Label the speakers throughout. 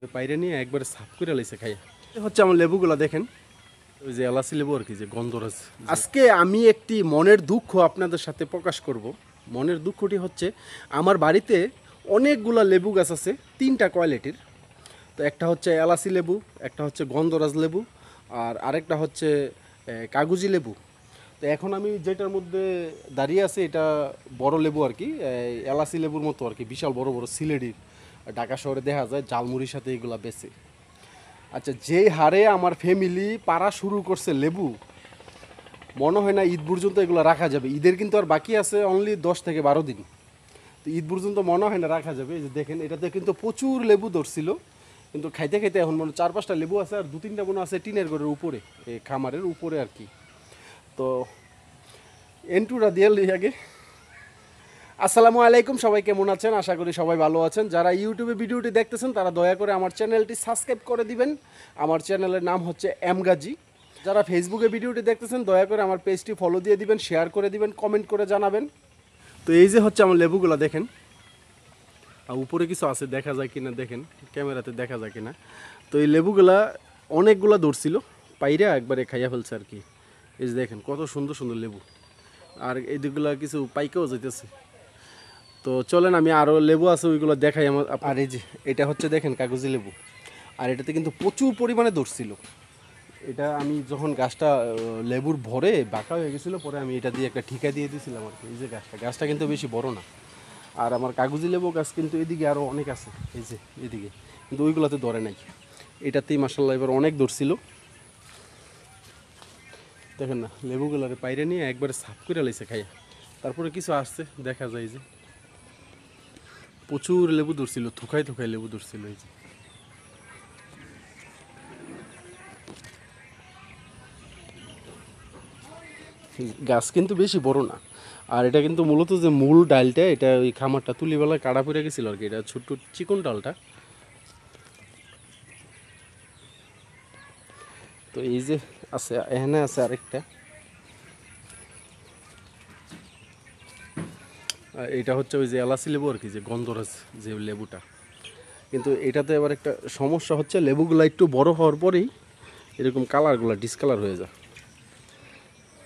Speaker 1: বাইরে নিয়ে একবারে সাফ করে লাইছে খাইয়া। হচ্ছে আমার লেবুগুলা দেখেন, ওই যে এলাচি লেবু আর কি, যে গন্ধরাজ। আজকে আমি একটি মনের দুঃখ আপনাদের সাথে প্রকাশ করব। মনের দুঃখটি হচ্ছে, আমার বাড়িতে অনেকগুলা লেবু গাছ আছে, 3টা কোয়ালিটির। তো একটা হচ্ছে এলাচি লেবু, একটা হচ্ছে গন্ধরাজ লেবু, আর আরেকটা হচ্ছে কাগজি লেবু। তো এখন আমি যেটার মধ্যে দাঁড়িয়ে আছি এটা বড় লেবু আর কি, এলাচি লেবুর মতো আর কি, বিশাল বড় বড় সিলেটির। ঢাকা শহরে দেখা যায় জালমুড়ির সাথে এগুলা বেচে। আচ্ছা, যেই হারে আমার ফ্যামিলি পাড়া শুরু করছে লেবু, মনে হয় না ঈদ পর্যন্ত এগুলো রাখা যাবে। ঈদের কিন্তু আর বাকি আছে অনলি 10 থেকে 12 দিন। তো ঈদ পর্যন্ত মনে হয় না রাখা যাবে। এই যে দেখেন, এটাতে কিন্তু প্রচুর লেবু ধরছিল, কিন্তু খাইতে খাইতে এখন মনে 4-5টা লেবু আছে, আর 2-3টা মনে আছে টিনের ঘরের উপরে, এই খামারের উপরে আর কি। তো এন্টুরা দিয়ে লই আগে। আসসালামু আলাইকুম, সবাই কেমন আছেন? আশা করি সবাই ভালো আছেন। যারা ইউটিউবে ভিডিওটি দেখতেছেন তারা দয়া করে আমার চ্যানেলটি সাবস্ক্রাইব করে দিবেন। আমার চ্যানেলের নাম হচ্ছে এমগাজি। যারা ফেসবুকে ভিডিওটি দেখতেছেন দয়া করে আমার পেজটি ফলো দিয়ে দিবেন, শেয়ার করে দিবেন, কমেন্ট করে জানাবেন। তো এই যে হচ্ছে আমার লেবুগুলো দেখেন, আর উপরে কিছু আছে, দেখা যায় কিনা দেখেন, ক্যামেরাতে দেখা যায় কিনা। তো এই লেবুগুলা অনেকগুলা ধরছিল, পাইরা একবারে খাইয়া ফেলছে আর কি। এই যে দেখেন কত সুন্দর সুন্দর লেবু, আর এই দিকগুলা কিছু পাইকেও যাইতেছে। তো চলেন, আমি আরও লেবু আছে ওইগুলো দেখাই আমার। আর এই যে এটা হচ্ছে দেখেন কাগজি লেবু, আর এটাতে কিন্তু প্রচুর পরিমাণে ধরছিল। এটা আমি যখন গাছটা লেবুর ভরে বাঁকা হয়ে গেছিলো, পরে আমি এটা দিয়ে একটা ঠিকা দিয়ে দিয়েছিলাম আর কি। এই যে গাছটা কিন্তু বেশি বড় না। আর আমার কাগজি লেবু গাছ কিন্তু এদিকে আরও অনেক আছে, এই যে এদিকে, কিন্তু ওইগুলোতে ধরে নাই। এটাতেই মাসাল্লাহ এবার অনেক ধরছিল। দেখেন না, লেবুগুলোরে বাইরে নিয়ে একবারে সাফ করে লাইছে খাইয়া। তারপরে কিছু আসছে, দেখা যায় যে প্রচুর লেবু ধরছিল, থুকাই থুকাই লেবু ধরছিল। এই যে গাছ কিন্তু বেশি বড় না। আর এটা কিন্তু মূলত যে মূল ডালটা, এটা ওই খামারটা তুলিবেলায় কাটা পড়ে গেছিল আর কি। এটা ছোট্ট চিকন ডালটা। তো এই যে আছে, এখানে আছে আরেকটা। এটা হচ্ছে ওই যে এলাচি লেবু আর কি, যে গন্ধরাজ যে লেবুটা। কিন্তু এটাতে আবার একটা সমস্যা হচ্ছে, লেবুগুলো একটু বড় হওয়ার পরেই এরকম কালারগুলো ডিসকালার হয়ে যায়।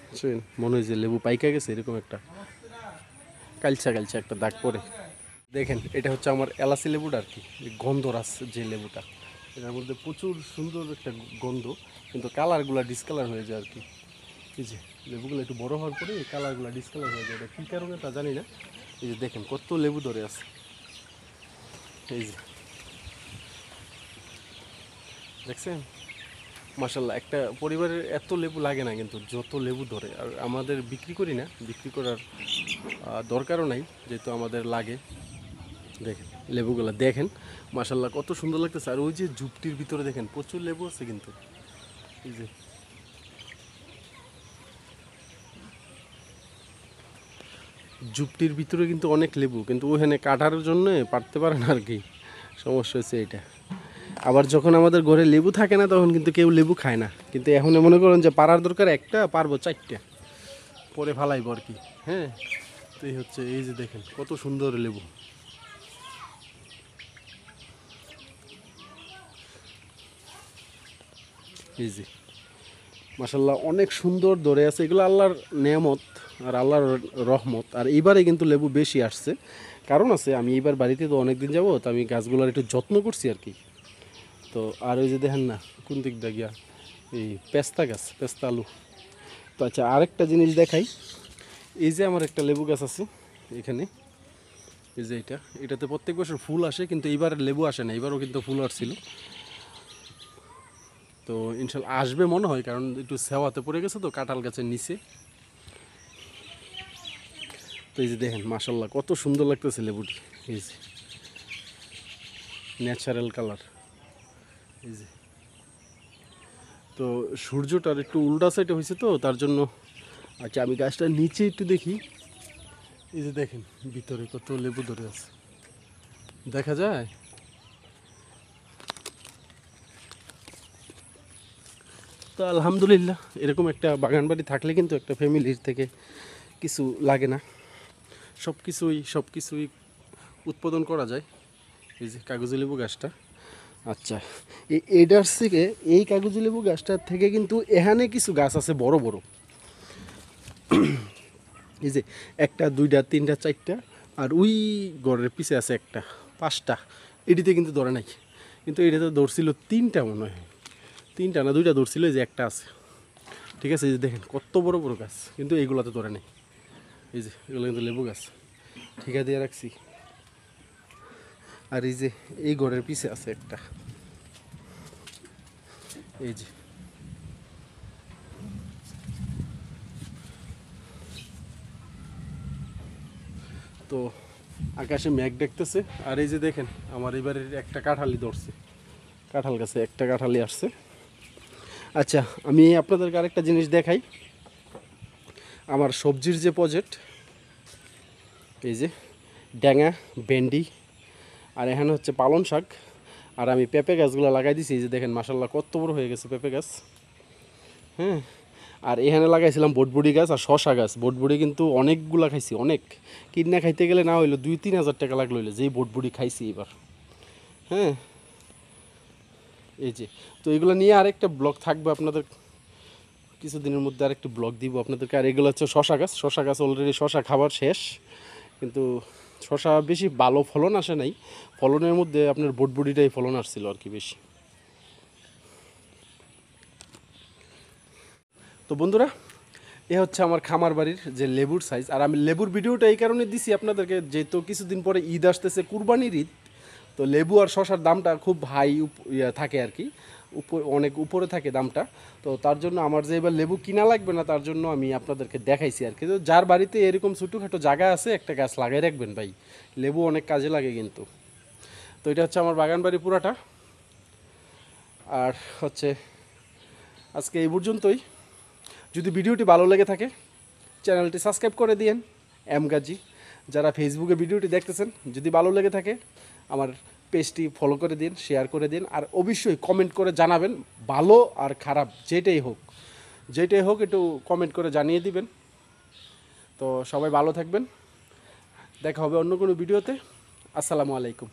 Speaker 1: বুঝছেন, মনে হয় যে লেবু পাইকা গেছে, এরকম একটা কালচা কালচা একটা দাগ পড়ে। দেখেন, এটা হচ্ছে আমার এলাচি লেবুটা আর কি, গন্ধরাজ যে লেবুটা। এটার মধ্যে প্রচুর সুন্দর একটা গন্ধ, কিন্তু কালারগুলো ডিসকালার হয়ে যায় আর কি। এই যে লেবুগুলো একটু বড় হওয়ার পরে এই কালারগুলো ডিসকালার হয়ে যায়, এটা কী কারণে তা জানি না। এই যে দেখেন কত লেবু ধরে আছে, এই যে দেখছেন। মাশাল্লাহ, একটা পরিবারের এত লেবু লাগে না, কিন্তু যত লেবু ধরে। আর আমাদের বিক্রি করি না, বিক্রি করার দরকারও নাই, যেহেতু আমাদের লাগে। দেখেন লেবুগুলো দেখেন, মাশাল্লাহ কত সুন্দর লাগতেছে। আর ওই যে ঝুপটির ভিতরে দেখেন প্রচুর লেবু আছে কিন্তু। এই যে ঝুপটির ভিতরে কিন্তু অনেক লেবু, কিন্তু ওখানে কাটার জন্য পারতে পারে না আর কি। সমস্যা হচ্ছে এইটা। আবার যখন আমাদের ঘরে লেবু থাকে না, তখন কিন্তু কেউ লেবু খায় না। কিন্তু এখন মনে করেন যে পারার দরকার একটা, পারবো 4টা, পরে ফালাইবো আর কি। হ্যাঁ, তো এই হচ্ছে, এই যে দেখেন কত সুন্দর লেবু। এই যে মাশাল্লাহ অনেক সুন্দর ধরে আছে। এগুলো আল্লাহর নেয়ামত আর আল্লাহর রহমত। আর এইবারে কিন্তু লেবু বেশি আসছে, কারণ আছে, আমি এইবার বাড়িতে তো অনেক দিন যাবো, তো আমি গাছগুলোর একটু যত্ন করছি আর কি। তো আর ওই যে দেখেন না, কোন দিক দিয়ে গিয়া এই পেস্তা গাছ, পেস্তা আলু। তো আচ্ছা, আরেকটা জিনিস দেখাই। এই যে আমার একটা লেবু গাছ আছে এখানে, এই যে এটাতে প্রত্যেক বছর ফুল আসে, কিন্তু এইবার লেবু আসে না। এবারও কিন্তু ফুল আসছিল। তো ইনশাল্লাহ আসবে মনে হয়, কারণ একটু সেওয়াতে পড়ে গেছে তো কাঁঠাল গাছের নিচে। তো এই যে দেখেন মাশাল্লাহ কত সুন্দর লাগতেছে লেবুটি। এই যে ন্যাচারাল কালার। এই যে, তো সূর্যটার একটু উল্টা সাইডে হয়েছে তো তার জন্য। আচ্ছা, আমি গাছটার নিচে একটু দেখি। এই যে দেখেন ভিতরে কত লেবু ধরে আছে, দেখা যায়। তো আলহামদুলিল্লাহ, এরকম একটা বাগান বাড়ি থাকলে কিন্তু একটা ফ্যামিলির থেকে কিছু লাগে না, সব কিছুই উৎপাদন করা যায়। এই যে কাগজি লেবু গাছটা, আচ্ছা, এইটার থেকে এই কাগজি লেবু গাছটার থেকে কিন্তু এখানে কিছু গাছ আছে বড় বড়, এই যে একটা দুইটা তিনটা চারটা, আর ওই ঘরের পিছে আছে একটা পাঁচটা, এটিতে কিন্তু ধরে নাই, কিন্তু এটাতে ধরছিল তিনটা মনে হয়, তিনটা না দুইটা ধরছিল, এই যে একটা আছে। ঠিক আছে, এই যে দেখেন কত বড় বড় গাছ, কিন্তু এইগুলোতে ধরে নাই। এই যে এগুলো কিন্তু লেবু গাছ, ঠিকা দিয়ে রাখছি। আর এই যে এই ঘরের পিছে আছে একটা, এই যে তো আকাশে মেঘ দেখতেছে। আর এই যে দেখেন আমার এবারের একটা কাঁঠালি ধরছে, কাঁঠাল গাছে একটা কাঁঠালি আসছে। আচ্ছা, আমি আপনাদেরকে আরেকটা জিনিস দেখাই, আমার সবজির যে প্রজেক্ট, এই যে ড্যাঙা, ভেন্ডি, আর এখানে হচ্ছে পালং শাক, আর আমি পেঁপে গাছগুলো লাগাই দিছি। এই যে দেখেন মাসাল্লাহ কত বড় হয়ে গেছে পেঁপে গাছ। হ্যাঁ, আর এখানে লাগাইছিলাম বটবুড়ি গাছ আর শশা গাছ। বটবুড়ি কিন্তু অনেকগুলা খাইছি, অনেক, কিনা খাইতে গেলে না হইলো 2-3 হাজার টাকা লাগলো, হইলো যেই বটবুড়ি খাইছি এবার। হ্যাঁ, এই যে তো এগুলো নিয়ে আরেকটা ব্লগ থাকবে আপনাদের, কিছুদিনের মধ্যে আরেকটা ব্লগ দিব আপনাদেরকে। আর এগুলো হচ্ছে শশা গাছ, শশা গাছ অলরেডি শশা খাবার শেষ, কিন্তু শশা বেশি ভালো ফলন আসে নাই, ফলনের মধ্যে আপনার বটবুড়িটাই ফলন আসছিল আর কি বেশি। তো বন্ধুরা, এ হচ্ছে আমার খামার বাড়ির যে লেবুর সাইজ। আর আমি লেবুর ভিডিওটা এই কারণে দিছি আপনাদেরকে, যেহেতু কিছুদিন পরে ঈদ আসতেছে, কুরবানির ঈদ, তো লেবু আর শশার দামটা খুব হাই থাকে আর কি, অনেক উপরে থাকে দামটা। তো তার জন্য আমার যে এবার লেবু কিনা লাগবে না, তার জন্য আমি আপনাদেরকে দেখাইছি আর কি। তো যার বাড়িতে এরকম ছোটোখাটো জায়গা আছে, একটা গাছ লাগাই রাখবেন ভাই, লেবু অনেক কাজে লাগে কিন্তু। তো এটা হচ্ছে আমার বাগান বাড়ি পুরাটা। আর হচ্ছে আজকে এই পর্যন্তই। যদি ভিডিওটি ভালো লেগে থাকে, চ্যানেলটি সাবস্ক্রাইব করে দিন এম গাজী। যারা ফেসবুকে ভিডিওটি দেখতেছেন, যদি ভালো লেগে থাকে আমার পেজটি ফলো করে দিন, শেয়ার করে দিন, আর অবশ্যই কমেন্ট করে জানাবেন, ভালো আর খারাপ যেটাই হোক একটু কমেন্ট করে জানিয়ে দিবেন। তো সবাই ভালো থাকবেন, দেখা হবে অন্য কোনো ভিডিওতে। আসসালামু আলাইকুম।